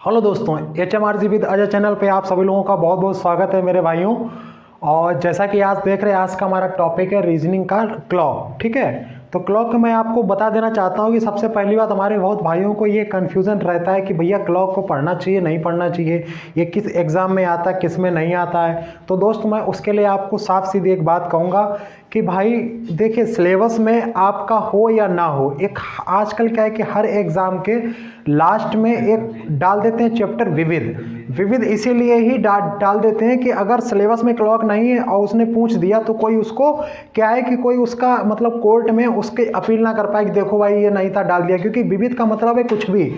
Hello दोस्तों, HMRG with Ajay channel पे आप सभी लोगों का बहुत बहुत स्वागत है मेरे भाइयों। और जैसा कि आज देख रहे हैं, आज का हमारा टॉपिक है रीजनिंग का क्लॉक। ठीक है, तो क्लॉक मैं आपको बता देना चाहता हूँ कि सबसे पहली बात, हमारे बहुत भाइयों को ये कन्फ्यूज़न रहता है कि भैया क्लॉक को पढ़ना चाहिए नहीं पढ़ना चाहिए, ये किस एग्ज़ाम में आता है किस में नहीं आता है। तो दोस्त मैं उसके लिए आपको साफ सीधी एक बात कहूँगा कि भाई देखिए, सिलेबस में आपका हो या ना हो, एक आजकल क्या है कि हर एग्ज़ाम के लास्ट में एक डाल देते हैं चैप्टर विविध इसीलिए ही डाल देते हैं कि अगर सिलेबस में क्लॉक नहीं है और उसने पूछ दिया तो कोई उसको क्या है कि कोई उसका मतलब कोर्ट में उसके अपील ना कर पाए कि देखो भाई ये नहीं था डाल दिया, क्योंकि विविध का मतलब है कुछ भी।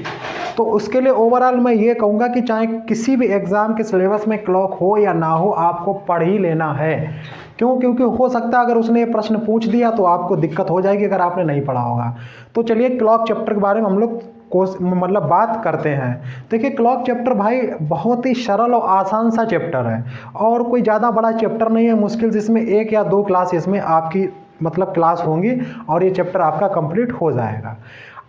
तो उसके लिए ओवरऑल मैं ये कहूँगा कि चाहे किसी भी एग्ज़ाम के सिलेबस में क्लॉक हो या ना हो, आपको पढ़ ही लेना है। क्यों? क्योंकि हो सकता है अगर उसने ये प्रश्न पूछ दिया तो आपको दिक्कत हो जाएगी अगर आपने नहीं पढ़ा होगा। तो चलिए क्लॉक चैप्टर के बारे में हम लोग मतलब बात करते हैं। देखिए, क्लॉक चैप्टर भाई बहुत ही सरल और आसान सा चैप्टर है और कोई ज़्यादा बड़ा चैप्टर नहीं है। मुश्किल से इसमें 1 या 2 क्लास इसमें आपकी मतलब क्लास होंगी और ये चैप्टर आपका कंप्लीट हो जाएगा।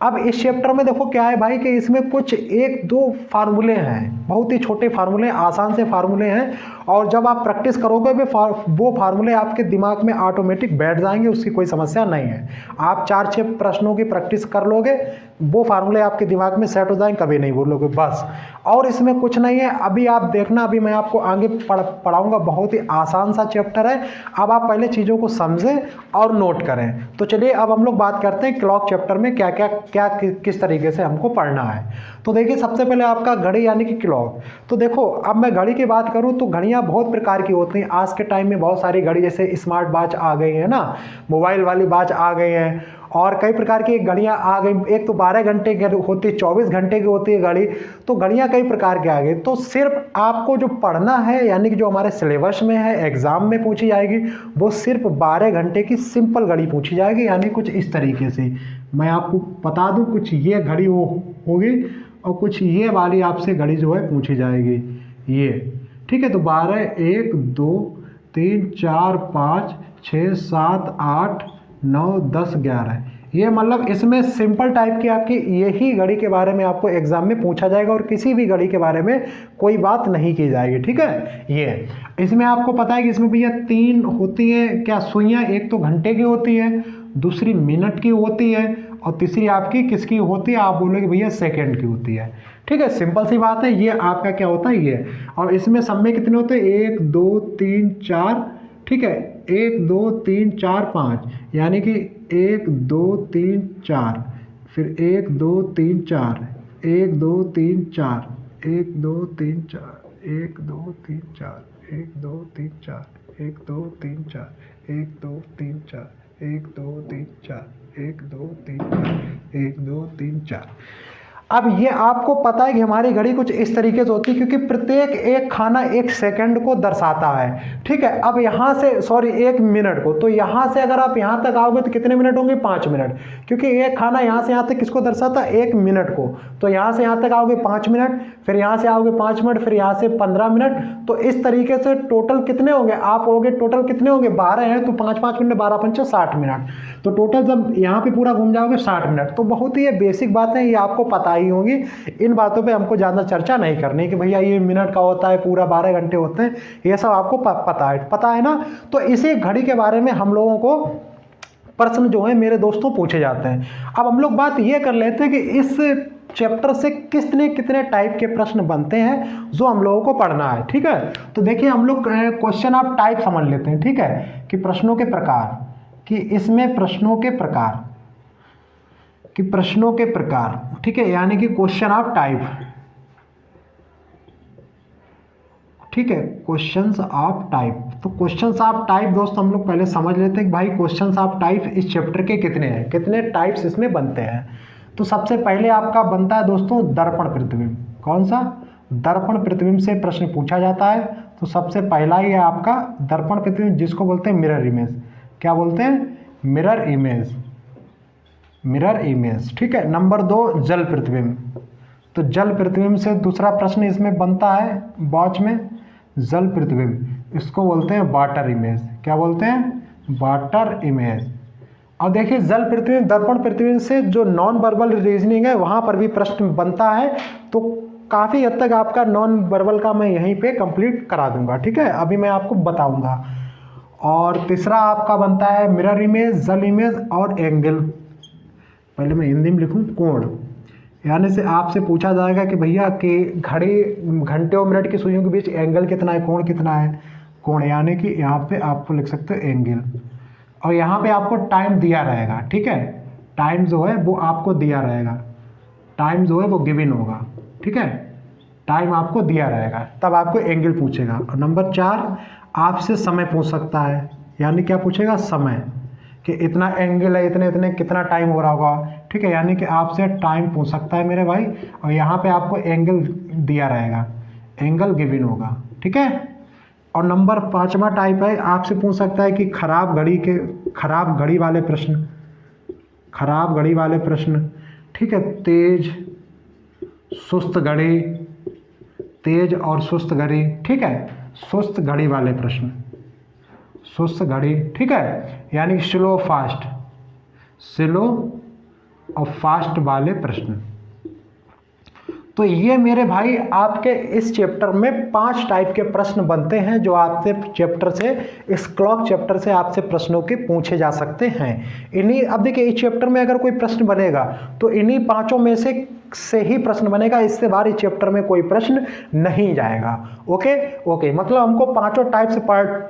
अब इस चैप्टर में देखो क्या है भाई कि इसमें कुछ 1-2 फार्मूले हैं, बहुत ही छोटे फार्मूले, आसान से फार्मूले हैं और जब आप प्रैक्टिस करोगे वो फार्मूले आपके दिमाग में ऑटोमेटिक बैठ जाएंगे, उसकी कोई समस्या नहीं है। आप 4-6 प्रश्नों की प्रैक्टिस कर लोगे, वो फार्मूले आपके दिमाग में सेट हो जाएंगे, कभी नहीं भूलोगे बस। और इसमें कुछ नहीं है, अभी आप देखना, अभी मैं आपको आगे पढ़ाऊंगा। बहुत ही आसान सा चैप्टर है। अब आप पहले चीज़ों को समझें और नोट करें। तो चलिए अब हम लोग बात करते हैं क्लॉक चैप्टर में किस तरीके से हमको पढ़ना है। तो देखिए, सबसे पहले आपका घड़ी यानी कि क्लॉक। तो देखो, अब मैं घड़ी की बात करूं तो घड़ियां बहुत प्रकार की होती हैं। आज के टाइम में बहुत सारी घड़ी, जैसे स्मार्ट वॉच आ गई है ना, मोबाइल वाली वॉच आ गई हैं और कई प्रकार की घड़ियां आ गई। एक तो 12 घंटे की होती है, 24 घंटे की होती है घड़ी। तो घड़ियां कई प्रकार की आ गई। तो सिर्फ आपको जो पढ़ना है यानी कि जो हमारे सिलेबस में है, एग्जाम में पूछी जाएगी, वो सिर्फ 12 घंटे की सिंपल घड़ी पूछी जाएगी। यानी कुछ इस तरीके से मैं आपको बता दूं, कुछ ये घड़ी होगी और कुछ ये वाली आपसे घड़ी जो है पूछी जाएगी, ये। ठीक है, तो 12, 1, 2, 3, 4, 5, 6, 7, 8, 9, 10, 11, ये मतलब इसमें सिंपल टाइप की आपकी यही घड़ी के बारे में आपको एग्जाम में पूछा जाएगा और किसी भी घड़ी के बारे में कोई बात नहीं की जाएगी। ठीक है, ये इसमें आपको पता है कि इसमें भैया 3 होती है क्या सुइयाँ, एक तो घंटे की होती है, दूसरी मिनट की होती है और तीसरी आपकी किसकी होती है, आप बोलोगे भैया सेकंड की होती है। ठीक है, सिंपल सी बात है। ये आपका क्या होता है, ये। और इसमें सब में कितने होते हैं, 1, 2, 3, 4। ठीक है, 1, 2, 3, 4, 5, यानी कि 1, 2, 3, 4, फिर 1, 2, 3, 4, 1, 2, 3, 4, 1, 2, 3, 4, 1, 2, 3, 4, 1, 2, 3, 4, 1, 2, 3, 4, 1, 2, 3, 4, 1, 2, 3, 4, 1, 2, 3, 4, 1, 2, 3, 4। अब ये आपको पता है कि हमारी घड़ी कुछ इस तरीके से होती है क्योंकि प्रत्येक एक खाना 1 सेकंड को दर्शाता है। ठीक है, अब यहाँ से 1 मिनट को, तो यहाँ से अगर आप यहाँ तक आओगे तो कितने मिनट होंगे, 5 मिनट, क्योंकि एक खाना यहाँ से यहाँ तक किसको दर्शाता है, 1 मिनट को। तो यहाँ से यहाँ तक आओगे 5 मिनट, फिर यहाँ से आओगे 5 मिनट, फिर यहाँ से 15 मिनट। तो इस तरीके से टोटल कितने होंगे, आप होगे टोटल कितने होंगे, 12 हैं तो 5-5 मिनट, 12 पंचे 60 मिनट। तो टोटल जब यहाँ पे पूरा घूम जाओगे 60 मिनट। तो बहुत ही ये बेसिक बातें हैं, ये आपको पता ही होंगी। इन बातों पे हमको ज़्यादा चर्चा नहीं करनी कि भैया ये मिनट का होता है, पूरा 12 घंटे होते हैं, ये सब आपको पता है ना। तो इसी घड़ी के बारे में हम लोगों को प्रश्न जो है मेरे दोस्तों पूछे जाते हैं। अब हम लोग बात ये कर लेते हैं कि इस चैप्टर से कितने टाइप के प्रश्न बनते हैं जो हम लोगों को पढ़ना है। ठीक है, तो देखिए हम लोग क्वेश्चन ऑफ टाइप समझ लेते हैं। ठीक है, कि प्रश्नों के प्रकार, कि इसमें प्रश्नों के प्रकार, ठीक है, यानी कि क्वेश्चन ऑफ टाइप। ठीक है, क्वेश्चंस ऑफ टाइप। तो क्वेश्चंस ऑफ टाइप दोस्तों हम लोग पहले समझ लेते हैं कि भाई क्वेश्चंस ऑफ टाइप इस चैप्टर के कितने हैं, कितने टाइप्स इसमें बनते हैं। तो सबसे पहले आपका बनता है दोस्तों दर्पण प्रतिबिंब। कौन सा, दर्पण प्रतिबिंब से प्रश्न पूछा जाता है। तो सबसे पहला ही है आपका दर्पण प्रतिबिंब, जिसको बोलते हैं मिरर इमेज। क्या बोलते हैं, मिरर इमेज। ठीक है, नंबर 2 जल प्रतिबिंब। तो जल प्रतिबिंब से दूसरा प्रश्न इसमें बनता है वॉच में, जल प्रतिबिंब, इसको बोलते हैं वाटर इमेज। क्या बोलते हैं, वाटर इमेज। और देखिए जल प्रतिबिंब, दर्पण प्रतिबिंब से जो नॉन वर्बल रीजनिंग है वहाँ पर भी प्रश्न बनता है। तो काफ़ी हद तक आपका नॉन वर्बल का मैं यहीं पे कंप्लीट करा दूंगा, ठीक है, अभी मैं आपको बताऊंगा। और तीसरा आपका बनता है मिरर इमेज, जल इमेज और एंगल। पहले मैं हिंदी में लिखूं कोण, यानी से आपसे पूछा जाएगा कि भैया कि घड़ी घंटे और मिनट की सुइयों के बीच एंगल कितना है, कोण कितना है। कोण यानी कि यहाँ पे आपको लिख सकते हो एंगल, और यहाँ पे आपको टाइम दिया रहेगा, ठीक है, टाइम जो है वो आपको दिया रहेगा, टाइम जो है वो गिवन होगा, ठीक है, टाइम आपको दिया रहेगा, तब आपको एंगल पूछेगा। और नंबर 4 आपसे समय पूछ सकता है, यानी क्या पूछेगा, समय, कि इतना एंगल है, इतने इतने कितना टाइम हो रहा होगा, ठीक है, यानी कि आपसे टाइम पूछ सकता है मेरे भाई। और यहाँ पे आपको एंगल दिया रहेगा, एंगल गिवन होगा, ठीक है। और नंबर 5वां टाइप है, आपसे पूछ सकता है कि खराब घड़ी वाले प्रश्न, खराब घड़ी वाले प्रश्न, ठीक है, तेज सुस्त घड़ी, तेज और सुस्त घड़ी, ठीक है, सुस्त घड़ी वाले प्रश्न, सुस्त घड़ी, ठीक है, यानी स्लो फास्ट, स्लो और फास्ट वाले प्रश्न। तो ये मेरे भाई आपके इस चैप्टर में 5 टाइप के प्रश्न बनते हैं जो आपसे चैप्टर से, इस क्लॉक चैप्टर से आपसे प्रश्नों के पूछे जा सकते हैं। इन्हीं, अब देखिए इस चैप्टर में अगर कोई प्रश्न बनेगा तो इन्हीं 5 में से ही प्रश्न बनेगा, इससे बाहर इस चैप्टर में कोई प्रश्न नहीं जाएगा। ओके ओके, मतलब हमको 5 टाइप से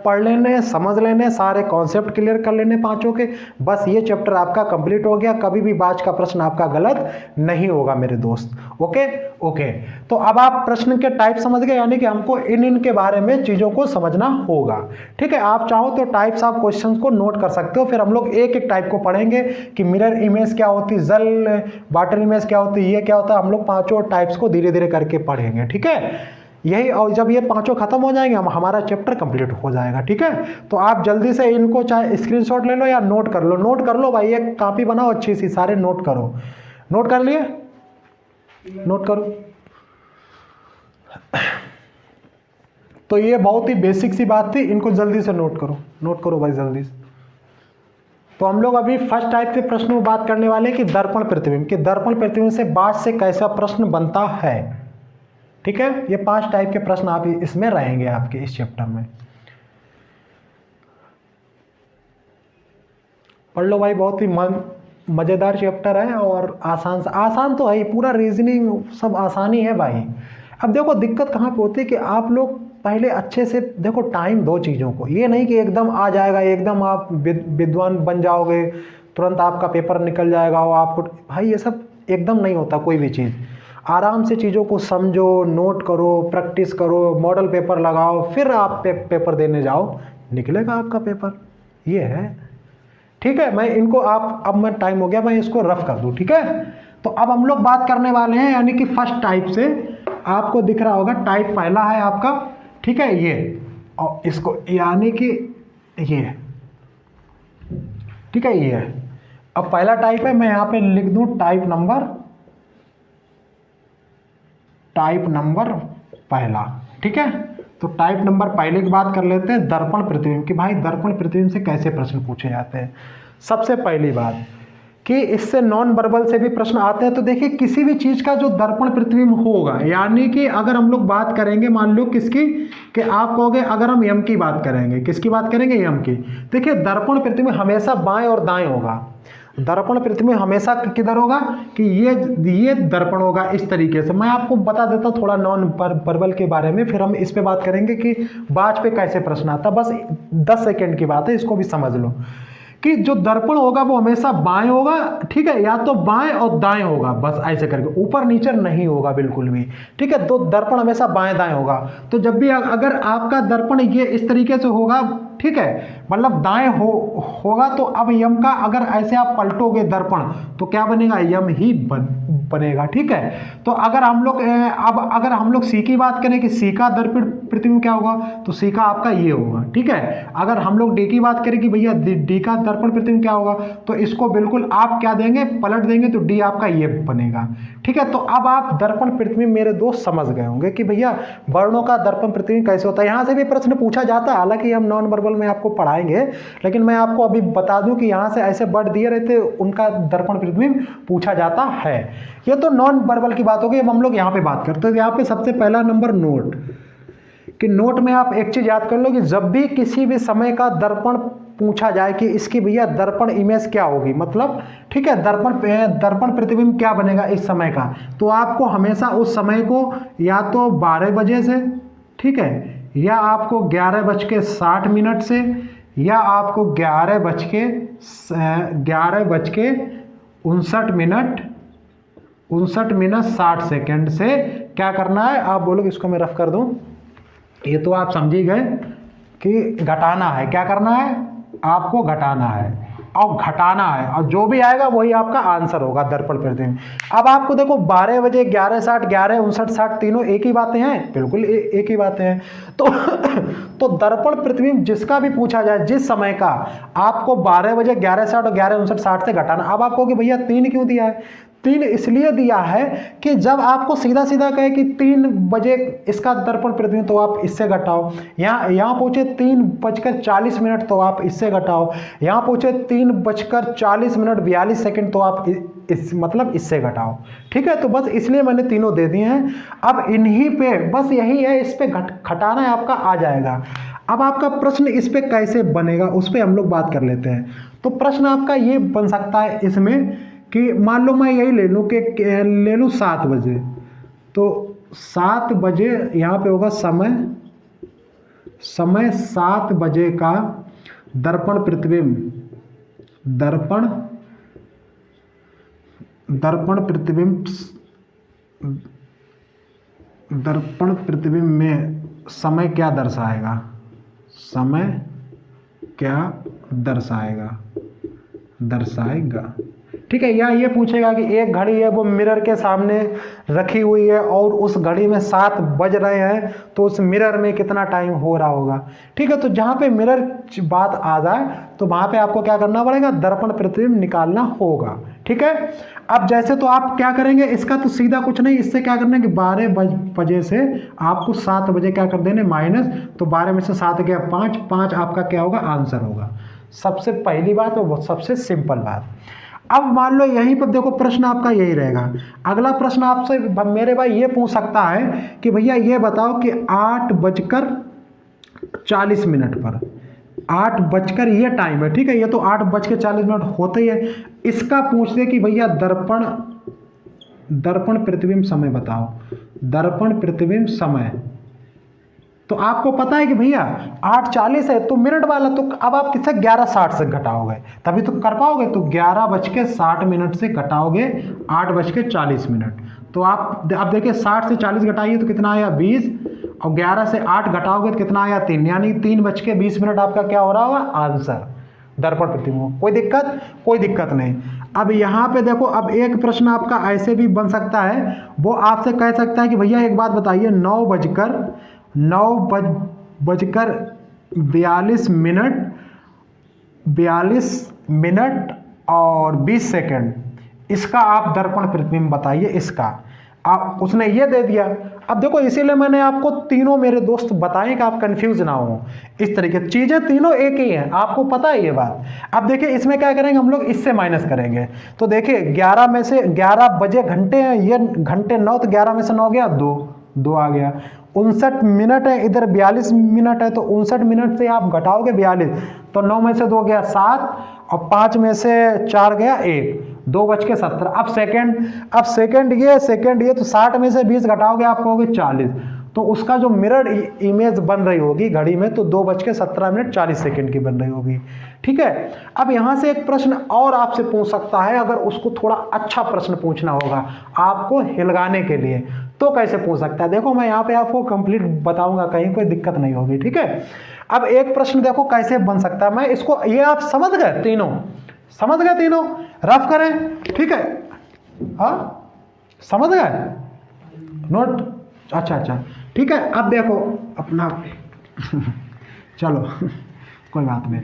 पढ़ लेने, समझ लेने, सारे कॉन्सेप्ट क्लियर कर लेने 5 के, बस ये चैप्टर आपका कंप्लीट हो गया। कभी भी बाज का प्रश्न आपका गलत नहीं होगा मेरे दोस्त। ओके ओके, तो अब आप प्रश्न के टाइप समझ गए, यानी कि हमको इन के बारे में चीज़ों को समझना होगा, ठीक है। आप चाहो तो टाइप्स ऑफ क्वेश्चंस को नोट कर सकते हो, फिर हम लोग एक एक टाइप को पढ़ेंगे कि मिरर इमेज क्या होती, जल वाटर इमेज क्या होती, ये क्या होता है, हम लोग 5 टाइप्स को धीरे धीरे करके पढ़ेंगे, ठीक है। यही, और जब ये 5 खत्म हो जाएंगे हमारा चैप्टर कंप्लीट हो जाएगा, ठीक है। तो आप जल्दी से इनको चाहे स्क्रीनशॉट ले लो या नोट कर लो, नोट कर लो भाई, एक कॉपी बनाओ अच्छी सी, सारे नोट करो। नोट कर लिए, नोट करो। तो ये बहुत ही बेसिक सी बात थी, इनको जल्दी से नोट करो, नोट करो भाई जल्दी से। तो हम लोग अभी फर्स्ट टाइप के प्रश्न में बात करने वाले हैं कि दर्पण प्रतिबिंब, कि दर्पण प्रतिबिंब से बाज से कैसा प्रश्न बनता है, ठीक है। ये 5 टाइप के प्रश्न आप इसमें रहेंगे आपके इस चैप्टर में। पढ़ लो भाई, बहुत ही मजेदार चैप्टर है और आसान तो है ही, पूरा रीजनिंग सब आसानी है भाई। अब देखो दिक्कत कहाँ पे होती है कि आप लोग पहले अच्छे से देखो, टाइम दो चीज़ों को, ये नहीं कि एकदम आ जाएगा, एकदम आप विद्वान बन जाओगे, तुरंत आपका पेपर निकल जाएगा और आपको, भाई ये सब एकदम नहीं होता कोई भी चीज़। आराम से चीज़ों को समझो, नोट करो, प्रैक्टिस करो, मॉडल पेपर लगाओ, फिर आप पेपर देने जाओ, निकलेगा आपका पेपर, ये है, ठीक है। मैं इनको अब मैं टाइम हो गया, मैं इसको रफ कर दूं, ठीक है। तो अब हम लोग बात करने वाले हैं, यानी कि फर्स्ट टाइप से, आपको दिख रहा होगा टाइप पहला है आपका, ठीक है, ये, और इसको यानी कि ये, ठीक है, ये है। अब पहला टाइप है, मैं यहां पे लिख दूं टाइप नंबर पहला, ठीक है। तो टाइप नंबर पहले की बात कर लेते हैं, दर्पण प्रतिबिंब, कि भाई दर्पण प्रतिबिंब से कैसे प्रश्न पूछे जाते हैं। सबसे पहली बात कि इससे नॉन वर्बल से भी प्रश्न आते हैं। तो देखिए किसी भी चीज़ का जो दर्पण प्रतिबिंब होगा, यानी कि अगर हम लोग बात करेंगे, मान लो किसकी, कि आप कहोगे अगर हम यम की बात करेंगे, किसकी बात करेंगे, यम की। देखिए दर्पण प्रतिबिंब हमेशा बाएं और दाएं होगा, दर्पण प्रतिबिंब हमेशा किधर होगा, कि ये दर्पण होगा इस तरीके से। मैं आपको बता देता हूँ थोड़ा नॉन वर्बल के बारे में, फिर हम इस पे बात करेंगे कि बाज पे कैसे प्रश्न आता, बस 10 सेकेंड की बात है, इसको भी समझ लो। कि जो दर्पण होगा वो हमेशा बाएं होगा, ठीक है, या तो बाएं और दाएं होगा, बस ऐसे करके, ऊपर नीचे नहीं होगा बिल्कुल भी, ठीक है। तो दर्पण हमेशा बाएं दाएं होगा। तो जब भी अगर आपका दर्पण ये इस तरीके से होगा, ठीक है, मतलब दाएं होगा, तो अब यम का अगर ऐसे आप पलटोगे दर्पण, तो क्या बनेगा, यम ही बनेगा, ठीक है। तो अगर हम लोग सी की बात करें कि सी का दर्पण प्रतिबिंब क्या होगा, तो सी का आपका ये होगा, ठीक है। अगर हम लोग डी की बात करें कि भैया डी का दर्पण प्रतिबिंब क्या होगा, तो इसको बिल्कुल आप क्या देंगे, पलट देंगे, तो डी आपका ये बनेगा, ठीक ठीक है। तो अब आप दर्पण प्रतिबिंब मेरे दोस्त समझ गए होंगे कि भैया वर्णों का दर्पण प्रतिबिंब कैसे होता है। यहाँ से भी प्रश्न पूछा जाता है, हालांकि हम नॉन वर्बल में आपको पढ़ाएंगे, लेकिन मैं आपको अभी बता दूं कि यहाँ से ऐसे वर्ड दिए रहते उनका दर्पण प्रतिबिंब पूछा जाता है। ये तो नॉन वर्बल की बात होगी। अब हम लोग यहाँ पे बात करते हैं। यहाँ पे सबसे पहला नंबर नोट, कि नोट में आप एक चीज याद कर लो कि जब भी किसी भी समय का दर्पण पूछा जाए कि इसकी भैया दर्पण इमेज क्या होगी, मतलब ठीक है दर्पण प्रतिबिंब क्या बनेगा इस समय का, तो आपको हमेशा उस समय को या तो 12 बजे से, ठीक है, या आपको 11:60 से, या आपको 11:59 से क्या करना है। आप बोलोगे इसको मैं रफ कर दूं, ये तो आप समझ गए कि घटाना है। क्या करना है, आपको घटाना है और घटाना है, और जो भी आएगा वही आपका आंसर होगा दर्पण प्रतिबिंब। अब आपको देखो 12 बजे 11:60 11:59 60 तीनों एक ही बातें हैं, बिल्कुल एक ही बातें हैं। तो दर्पण प्रतिबिंब जिसका भी पूछा जाए जिस समय का, आपको 12 बजे 11:60 और 11:59 60 से घटाना। अब आपको कि भैया 3 क्यों दिया है, 3 इसलिए दिया है कि जब आपको सीधा सीधा कहे कि 3 बजे इसका दर्पण प्रतिबिंब, तो आप इससे घटाओ। यहाँ पूछे 3:40 तो आप इससे घटाओ। यहाँ पूछे 3:40 तो आप मतलब इससे घटाओ। ठीक है, तो बस इसलिए मैंने तीनों दे दिए हैं। अब इन्हीं पे बस यही है, इस पे घटाना है आपका, आ जाएगा। अब आपका प्रश्न इस पे कैसे बनेगा उस पे हम लोग बात कर लेते हैं। तो प्रश्न आपका ये बन सकता है इसमें कि मान लो मैं यही ले लूँ कि ले लूँ 7 बजे, तो 7 बजे यहाँ पे होगा समय 7 बजे का दर्पण प्रतिबिंब में समय क्या दर्शाएगा। ठीक है, या ये पूछेगा कि एक घड़ी है वो मिरर के सामने रखी हुई है और उस घड़ी में 7 बज रहे हैं, तो उस मिरर में कितना टाइम हो रहा होगा। ठीक है, तो जहाँ पे मिरर बात आ जाए तो वहाँ पे आपको क्या करना पड़ेगा, दर्पण प्रतिबिंब निकालना होगा। ठीक है, अब जैसे तो आप क्या करेंगे, इसका तो सीधा कुछ नहीं, इससे क्या करना है कि 12 बजे से आपको 7 बजे क्या कर देने माइनस, तो 12 में से 7 गया 5 आपका क्या होगा, आंसर होगा। सबसे पहली बात और सबसे सिंपल बात। अब मान लो यहीं पर देखो प्रश्न आपका यही रहेगा। अगला प्रश्न आपसे मेरे भाई ये पूछ सकता है कि भैया ये बताओ कि 8:40 पर 8 बजकर ये टाइम है, ठीक है, ये तो 8:40 होते ही है। इसका पूछते कि भैया दर्पण प्रतिबिंब समय बताओ, दर्पण प्रतिबिंब समय। तो आपको पता है कि भैया 8:40 है तो मिनट वाला, तो अब आप किससे 11:60 से घटाओगे तभी तो कर पाओगे। तो 11:60 से घटाओगे 8:40। तो आप देखिए 60 से 40 घटाइए तो कितना आया 20, और 11 से 8 घटाओगे तो कितना आया 3, यानी 3:20 आपका क्या हो रहा होगा, आंसर दर्पण प्रतिबिंब। कोई दिक्कत नहीं। अब यहाँ पे देखो, अब एक प्रश्न आपका ऐसे भी बन सकता है, वो आपसे कह सकता है कि भैया एक बात बताइए, 9:42 और 20 सेकंड, इसका आप दर्पण प्रतिबिंब बताइए। इसका आप उसने ये दे दिया। अब देखो इसीलिए मैंने आपको तीनों मेरे दोस्त बताएं कि आप कंफ्यूज ना हो। इस तरीके चीजें तीनों एक ही हैं, आपको पता है ये बात। अब देखिए इसमें क्या करेंगे हम लोग, इससे माइनस करेंगे। तो देखिए 11 में से 11 बजे घंटे हैं, ये घंटे 9, तो 11 में से 9 गया 2 आ गया। 59 मिनट है, इधर 42 मिनट है, तो 59 मिनट से आप घटाओगे 42, तो 9 में से 2 गया 7, और 5 में से 4 गया 1, 2:17। अब सेकंड ये तो 60 में से 20 घटाओगे आप कहोगे 40, तो उसका जो मिरर इमेज बन रही होगी घड़ी में, तो 2:17 40 सेकंड की बन रही होगी। ठीक है, अब यहां से एक प्रश्न और आपसे पूछ सकता है, अगर उसको थोड़ा अच्छा प्रश्न पूछना होगा आपको हिलगाने के लिए, तो कैसे पूछ सकता है। देखो मैं यहाँ पे आपको कंप्लीट बताऊंगा, कहीं कोई दिक्कत नहीं होगी। ठीक है, अब एक प्रश्न देखो कैसे बन सकता है, मैं इसको, ये आप समझ गए तीनों, रफ करें। ठीक है, हाँ समझ गए नोट, अच्छा ठीक है। अब देखो अपना चलो कोई बात नहीं।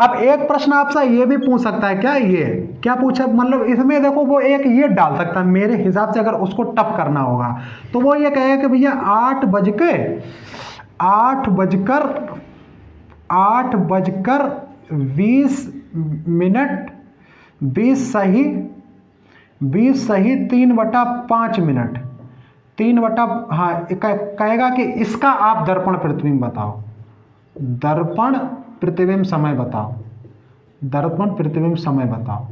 अब एक प्रश्न आपसे ये भी पूछ सकता है, क्या ये क्या पूछा, मतलब इसमें देखो वो एक ये डाल सकता है मेरे हिसाब से, अगर उसको टप करना होगा तो वो ये कहेगा कि भैया 8:20 20 सही 3/5 मिनट, हाँ कहेगा कि इसका आप दर्पण प्रतिबिंब बताओ, दर्पण प्रतिबिंब समय बताओ, दर्पण प्रतिबिंब समय बताओ।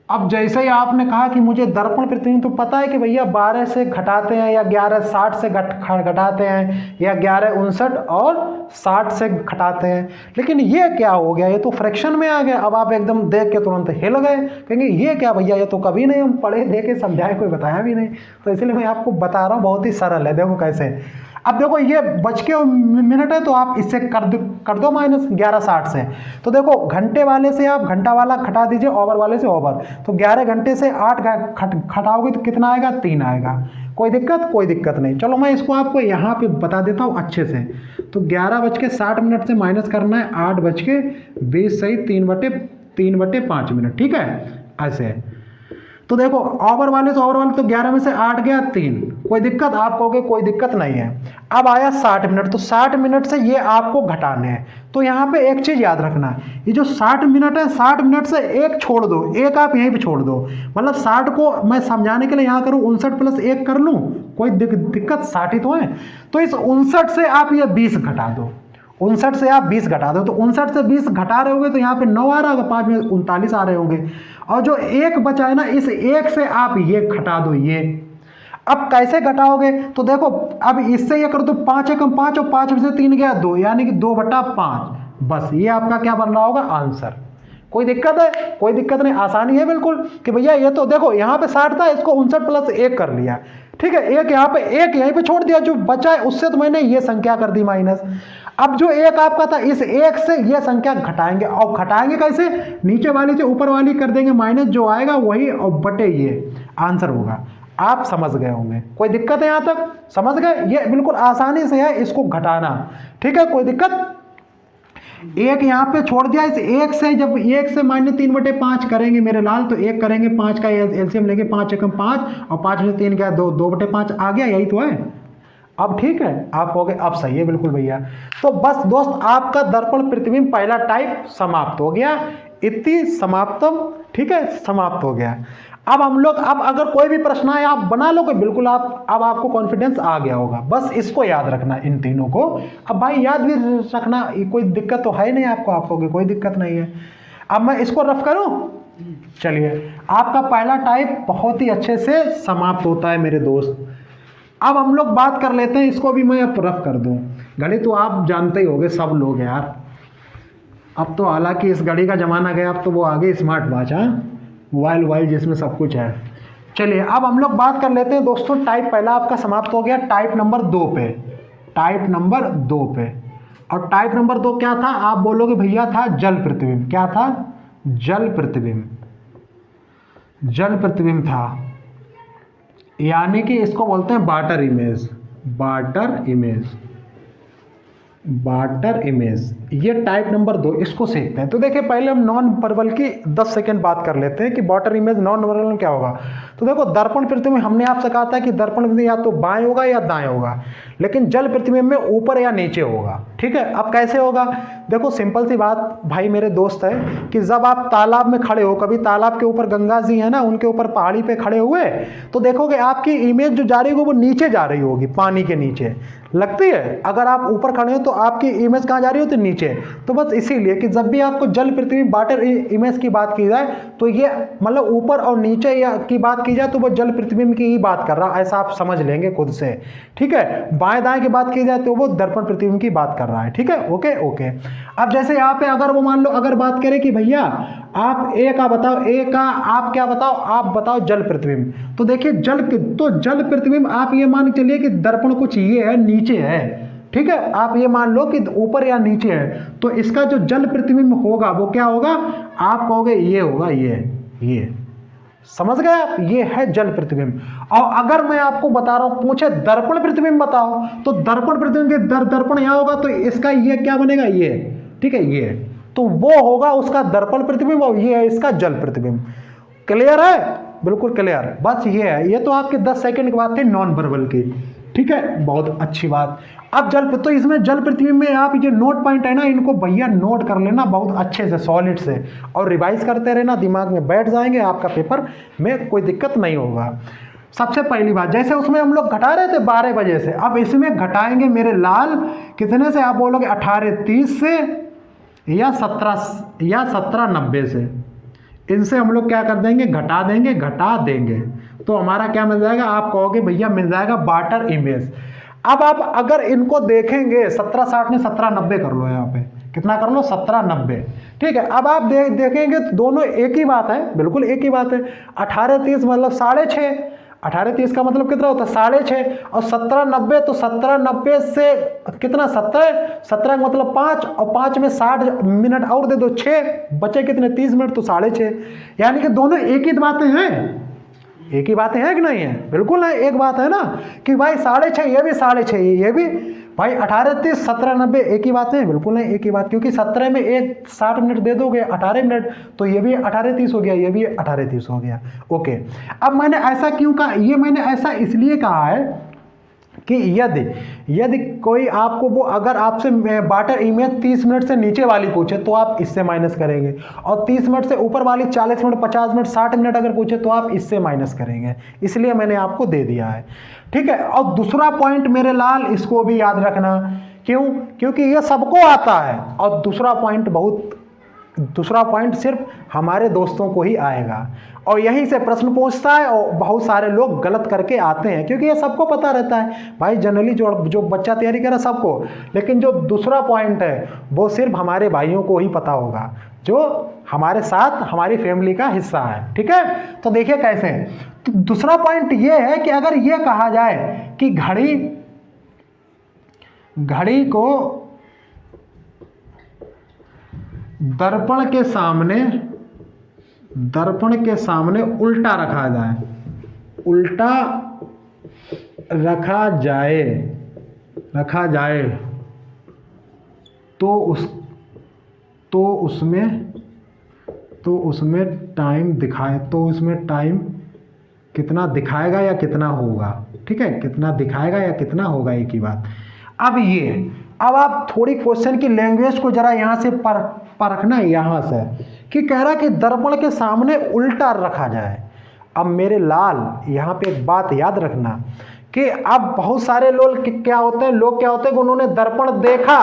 अब जैसे ही आपने कहा कि मुझे दर्पण प्रतिबिंब, तो पता है कि भैया 12 से घटाते हैं या 11:60 से घटाते हैं या 11:59 और 60 से घटाते हैं, लेकिन ये क्या हो गया, ये तो फ्रैक्शन में आ गया। अब आप एकदम देख के तुरंत हिल गए, कहेंगे ये क्या भैया, ये तो कभी नहीं हम पढ़े देखे समझाए, कोई बताया भी नहीं। तो इसलिए मैं आपको बता रहा हूँ, बहुत ही सरल है, देखो कैसे। अब देखो ये बज के मिनट है, तो आप इससे कर दो माइनस 11:60 से। तो देखो घंटे वाले से आप घंटा वाला घटा दीजिए, ओवर वाले से ओवर, तो 11 घंटे से 8 घटाओगे तो कितना आएगा, 3 आएगा। कोई दिक्कत नहीं। चलो मैं इसको आपको यहाँ पे बता देता हूँ अच्छे से। तो 11:60 से माइनस करना है 8:20 सही 3/5 मिनट, ठीक है ऐसे। तो देखो ओवर वाले से ओवर वाले, तो 11 में से 8 गया 3, कोई दिक्कत, आप कहोगे कोई दिक्कत नहीं है। अब आया 60 मिनट, तो 60 मिनट से ये आपको घटाने हैं। तो यहाँ पे एक चीज़ याद रखना, ये जो 60 मिनट है, 60 मिनट से एक छोड़ दो, एक आप यहीं पे छोड़ दो, मतलब 60 को मैं समझाने के लिए यहाँ करूँ 59 + 1 कर लूँ, कोई दिक्कत, 60 ही तो है। तो इस 59 से आप ये 20 घटा दो, 59 से आप 20 घटा दो, तो 59 से 20 घटा रहे होंगे तो यहाँ पे 9 आ रहा होगा, 5 में 39 आ रहे होंगे, और जो एक बचा है ना, इस एक से आप ये घटा दो ये। अब कैसे घटाओगे, तो देखो अब इससे ये कर दो, 5 एकम 5 और 5 में से 3 गया 2, यानी कि 2/5, बस ये आपका क्या बन रहा होगा, आंसर। कोई दिक्कत है, कोई दिक्कत नहीं, आसानी है बिल्कुल कि भैया ये तो देखो यहाँ पे 60 था, इसको 59 + 1 कर लिया, ठीक है, एक यहाँ पे एक यहीं पे छोड़ दिया, जो बचा है उससे तो मैंने ये संख्या कर दी माइनस। अब जो एक आपका था, इस एक से ये संख्या घटाएंगे, और घटाएंगे कैसे, नीचे वाली से ऊपर वाली कर देंगे माइनस, जो आएगा वही और बटे ये आंसर होगा। आप समझ गए होंगे, कोई दिक्कत है यहाँ तक, समझ गए, ये बिल्कुल आसानी से है इसको घटाना, ठीक है, कोई दिक्कत। एक यहाँ पे छोड़ दिया, इस एक से जब एक से -3/5 करेंगे मेरे लाल, तो एक करेंगे 5 का एलसीएम लेंगे, 5 एकम 5 और 5 में से 3 गया 2, 2/5 आ गया, यही तो है। अब ठीक है, आप कहोगे अब सही है बिल्कुल भैया। तो बस दोस्त, आपका दर्पण प्रतिबिंब पहला टाइप समाप्त हो गया, इति समाप्तम, ठीक है, समाप्त हो गया। अब हम लोग, अब अगर कोई भी प्रश्न आए आप बना लोगे बिल्कुल, आप अब आपको कॉन्फिडेंस आ गया होगा, बस इसको याद रखना इन तीनों को। अब भाई याद भी रखना, कोई दिक्कत तो है नहीं आपको, आप कहोगे कोई दिक्कत नहीं है। अब मैं इसको रफ करूं, चलिए, आपका पहला टाइप बहुत ही अच्छे से समाप्त होता है मेरे दोस्त। अब हम लोग बात कर लेते हैं, इसको भी मैं अब रफ कर दूं। घड़ी तो आप जानते ही होंगे सब लोग यार, अब तो हालांकि इस घड़ी का ज़माना गया, अब तो वो आगे स्मार्ट वॉच, हाँ, मोबाइल जिसमें सब कुछ है। चलिए अब हम लोग बात कर लेते हैं दोस्तों, टाइप पहला आपका समाप्त हो गया, टाइप नंबर 2 पे, टाइप नंबर 2 पे। और टाइप नंबर 2 क्या था, आप बोलोगे भैया था जल प्रतिबिंब। क्या था, जल प्रतिबिंब, जल प्रतिबिंब था, यानी कि इसको बोलते हैं water image, water image, water image, ये टाइप नंबर 2, इसको सीखते हैं। तो देखिए पहले हम नॉन वर्बल की 10 सेकेंड बात कर लेते हैं कि वाटर इमेज नॉन वर्बल में क्या होगा। तो देखो दर्पण प्रतिबिंब हमने आपसे कहा था कि दर्पण प्रतिबिंब या तो बाएं होगा या दाएं होगा, लेकिन जल प्रतिबिंब में ऊपर या नीचे होगा, ठीक है। अब कैसे होगा, देखो सिंपल सी बात भाई मेरे दोस्त है कि जब आप तालाब में खड़े हो, कभी तालाब के ऊपर गंगा जी है ना, उनके ऊपर पहाड़ी पे खड़े हुए, तो देखोगे आपकी इमेज जो जा रही होगी वो नीचे जा रही होगी, पानी के नीचे लगती है। अगर आप ऊपर खड़े हो तो आपकी इमेज कहाँ जा रही होती है, नीचे। तो बस इसीलिए कि जब भी आपको जल प्रतिबिंब वाटर इमेज की बात की जाए, तो ये मतलब ऊपर और नीचे या की बात की जाए तो वो जल प्रतिबिंब की ही बात कर रहा है, ऐसा आप समझ लेंगे खुद से, ठीक है। बाएं दाएं की बात की जाए तो वो दर्पण प्रतिबिंब की बात कर रहा है, ठीक है, ओके ओके। अब जैसे यहाँ पे अगर वो मान लो अगर बात करें कि भैया आप ए का बताओ, ए का आप क्या बताओ, आप बताओ जल प्रतिबिंब। तो देखिए जल प्रतिबिंब आप ये मान के चलिए कि दर्पण कुछ ये है, नीचे है, ठीक है। आप ये मान लो कि ऊपर या नीचे है, तो इसका जो जल प्रतिबिंब होगा वो क्या होगा, आप कहोगे ये होगा, ये समझ गए आप, ये है जल प्रतिबिंब। और अगर मैं आपको बता रहा हूं, पूछे दर्पण प्रतिबिंब बताओ, तो दर्पण प्रतिबिंब के दर्पण यहां होगा, तो इसका ये क्या बनेगा, ये ठीक है, ये तो वो होगा उसका दर्पण प्रतिबिंब और ये है इसका जल प्रतिबिंब। क्लियर है? बिल्कुल क्लियर। बस ये है, ये तो आपके 10 सेकंड की बात थी नॉन वर्बल की, ठीक है, बहुत अच्छी बात। अब तो इसमें जल प्रतिबिंब में आप ये नोट पॉइंट है ना, इनको भैया नोट कर लेना बहुत अच्छे से, सॉलिड से, और रिवाइज करते रहना, दिमाग में बैठ जाएंगे, आपका पेपर में कोई दिक्कत नहीं होगा। सबसे पहली बात, जैसे उसमें हम लोग घटा रहे थे 12 बजे से, अब इसमें घटाएंगे मेरे लाल कितने से, आप बोलोगे 18:30 से या 17:90 से। इनसे हम लोग क्या कर देंगे, घटा देंगे, तो हमारा क्या मिल जाएगा, आप कहोगे भैया मिल जाएगा वाटर इमेज। अब आप अगर इनको देखेंगे 17:60 ने 17:90 कर लो, यहाँ पे कितना कर लो, 17:90, ठीक है। अब आप देखेंगे तो दोनों एक ही बात है, बिल्कुल एक ही बात है। 18:30 मतलब 6:30, 18:30 का मतलब कितना होता है, 6:30, और 17:90 तो 17:90 से कितना, 17 का मतलब 5, और 5 में 60 मिनट और दे दो, 6 बचे कितने, 30 मिनट, तो 6:30। यानी कि दोनों एक ही बातें हैं, एक ही बातें हैं कि नहीं है, बिल्कुल है, एक बात है ना, कि भाई 6:30 ये भी 6:30 ये भी, भाई 18:30 17:90 एक ही बात है, बिल्कुल नहीं एक ही बात, क्योंकि 17 में एक 60 मिनट दे दोगे 18 मिनट, तो ये भी 18:30 हो गया, ये भी 18:30 हो गया। ओके, अब मैंने ऐसा क्यों कहा, ये मैंने ऐसा इसलिए कहा है कि यदि कोई आपको वो अगर आपसे वाटर इमेज 30 मिनट से नीचे वाली पूछे तो आप इससे माइनस करेंगे, और 30 मिनट से ऊपर वाली 40 मिनट 50 मिनट 60 मिनट अगर पूछे तो आप इससे माइनस करेंगे, इसलिए मैंने आपको दे दिया है, ठीक है। और दूसरा पॉइंट मेरे लाल, इसको भी याद रखना, क्यों, क्योंकि ये सबको आता है, और दूसरा पॉइंट सिर्फ हमारे दोस्तों को ही आएगा, और यहीं से प्रश्न पूछता है और बहुत सारे लोग गलत करके आते हैं, क्योंकि ये सबको पता रहता है भाई, जनरली जो बच्चा तैयारी कर रहा है सबको, लेकिन जो दूसरा पॉइंट है वो सिर्फ हमारे भाइयों को ही पता होगा जो हमारे साथ हमारी फैमिली का हिस्सा है, ठीक है। तो देखिए कैसे, तो दूसरा पॉइंट ये है कि अगर ये कहा जाए कि घड़ी को दर्पण के सामने उल्टा रखा जाए तो उसमें टाइम दिखाए, तो उसमें टाइम कितना दिखाएगा या कितना होगा, ठीक है, कितना दिखाएगा या कितना होगा, एक ही बात। अब आप थोड़ी क्वेश्चन की लैंग्वेज को जरा यहाँ से परखना है, यहाँ से कि कह रहा कि दर्पण के सामने उल्टा रखा जाए। अब मेरे लाल यहाँ पे एक बात याद रखना कि अब बहुत सारे लोग क्या होते हैं कि उन्होंने दर्पण देखा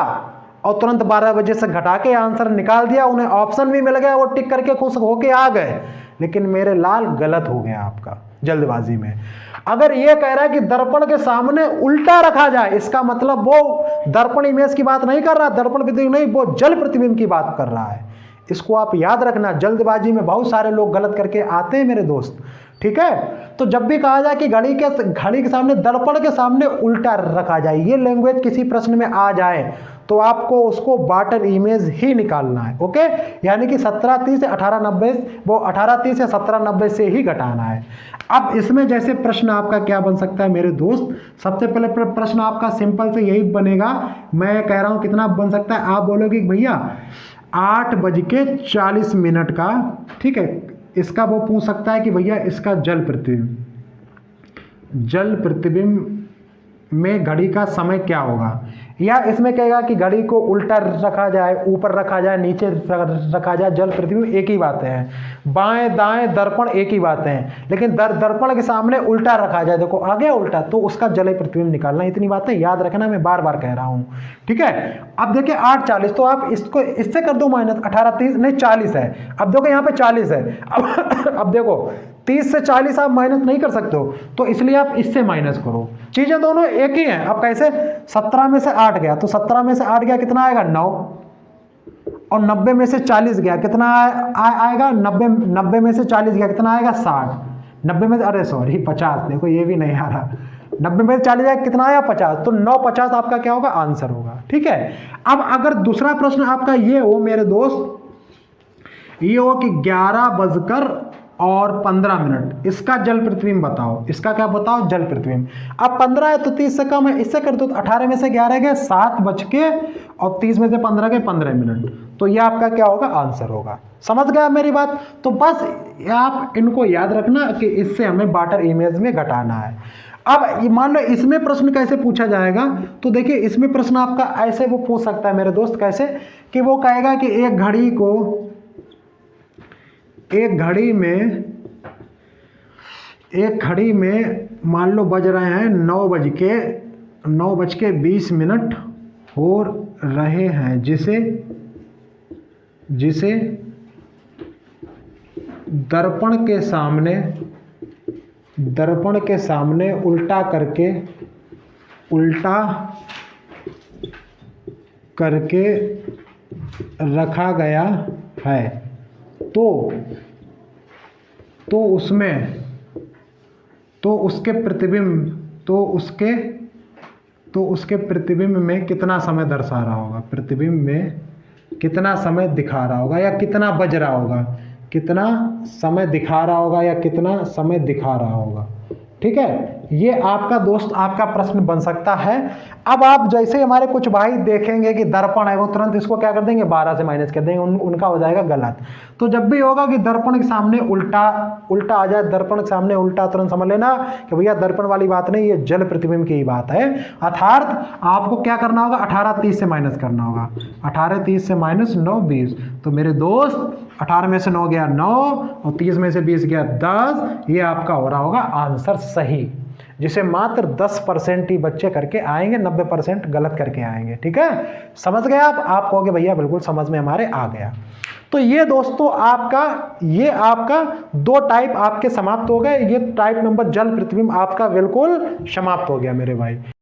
और तुरंत 12 बजे से घटा के आंसर निकाल दिया, उन्हें ऑप्शन भी मिल गया, वो टिक करके खुश होके आ गए, लेकिन मेरे लाल गलत हो गया आपका जल्दबाजी में। अगर ये कह रहा है कि दर्पण के सामने उल्टा रखा जाए, इसका मतलब वो दर्पण इमेज की बात नहीं कर रहा, दर्पण प्रतिबिंब नहीं, वो जल प्रतिबिंब की बात कर रहा है। इसको आप याद रखना, जल्दबाजी में बहुत सारे लोग गलत करके आते हैं मेरे दोस्त, ठीक है। तो जब भी कहा जाए कि घड़ी के सामने, दर्पण के सामने उल्टा रखा जाए, ये लैंग्वेज किसी प्रश्न में आ जाए तो आपको उसको वाटर इमेज ही निकालना है, ओके। यानी कि 17:30 से 18:90, वो 18:30 से 17:90 से ही घटाना है। अब इसमें जैसे प्रश्न आपका क्या बन सकता है मेरे दोस्त, सबसे पहले प्रश्न आपका सिंपल से यही बनेगा, मैं कह रहा हूं कितना बन सकता है, आप बोलोगे भैया 8:40 का, ठीक है। इसका वो पूछ सकता है कि भैया इसका जल प्रतिबिंब में घड़ी का समय क्या होगा, या इसमें कहेगा कि घड़ी को उल्टा रखा जाए, ऊपर रखा जाए, नीचे रखा जाए, जल प्रतिबिंब एक ही बातें हैं, बाएं दाएं दर्पण एक ही बातें हैं, लेकिन दर्पण के सामने उल्टा रखा जाए, देखो आ गया उल्टा, तो उसका जल प्रतिबिंब निकालना। इतनी बातें याद रखना, मैं बार बार कह रहा हूं, ठीक है। अब देखिए 8:40, तो आप इसको इससे कर दो माइनस, 18:30 नहीं 40 है, अब देखो यहाँ पे 40 है, अब देखो 30 से 40 आप माइनस नहीं कर सकते हो, तो इसलिए आप इससे माइनस करो, चीजें दोनों एक ही हैं। अब कैसे, 17 में से 8 गया तो 17 में से 8 गया कितना आएगा 9, और 90 में से 40 गया कितना आएगा 90 में से 40 गया कितना आएगा 60, 90 में से 50, देखो ये भी नहीं आ रहा, 90 में से 40 गया कितना आया 50, तो 9:50 आपका क्या होगा आंसर होगा, ठीक है। अब अगर दूसरा प्रश्न आपका ये हो मेरे दोस्त, ये हो कि 11:50 और 15 मिनट। इसका जल प्रतिबिंब बताओ, इसका क्या बताओ, जल प्रतिबिंब। अब 15 है तो 30 से कम है, इससे कर दो तो 18 में से 11 गए 7 बज के और 30 में से 15 गए 15 मिनट। तो ये आपका क्या होगा, आंसर होगा। समझ गया मेरी बात। तो बस आप इनको याद रखना कि इससे हमें वाटर इमेज में घटाना है। अब मान लो इसमें प्रश्न कैसे पूछा जाएगा, तो देखिए इसमें प्रश्न आपका ऐसे वो पूछ सकता है मेरे दोस्त, कैसे कि वो कहेगा कि एक घड़ी में मान लो बज रहे हैं 9:20 हो रहे हैं, जिसे दर्पण के सामने उल्टा करके रखा गया है। तो उसके प्रतिबिंब में कितना समय दर्शा रहा होगा, प्रतिबिंब में कितना समय दिखा रहा होगा या कितना बज रहा होगा, कितना समय दिखा रहा होगा या कितना समय दिखा रहा होगा। ठीक है, ये आपका दोस्त आपका प्रश्न बन सकता है। अब आप जैसे हमारे कुछ भाई देखेंगे कि दर्पण है, वो तुरंत इसको क्या कर देंगे, 12 से माइनस कर देंगे, उनका हो जाएगा गलत। तो जब भी होगा कि दर्पण के सामने उल्टा आ जाए, दर्पण के सामने उल्टा, तुरंत समझ लेना कि भैया दर्पण वाली बात नहीं, ये जल प्रतिबिंब की ही बात है। अर्थात आपको क्या करना होगा, 18:30 से माइनस करना होगा। 18:30 से माइनस 9:20। तो मेरे दोस्त 18 में से 9 गया 9 और 30 में से 20 गया 10। ये आपका हो रहा होगा आंसर सही, जिसे मात्र 10% ही बच्चे करके आएंगे, 90% गलत करके आएंगे। ठीक है, समझ गए आप कहोगे भैया बिल्कुल समझ में हमारे आ गया। तो ये दोस्तों आपका 2 टाइप आपके समाप्त हो गए। ये टाइप नंबर जल प्रतिबिंब आपका बिल्कुल समाप्त हो गया मेरे भाई।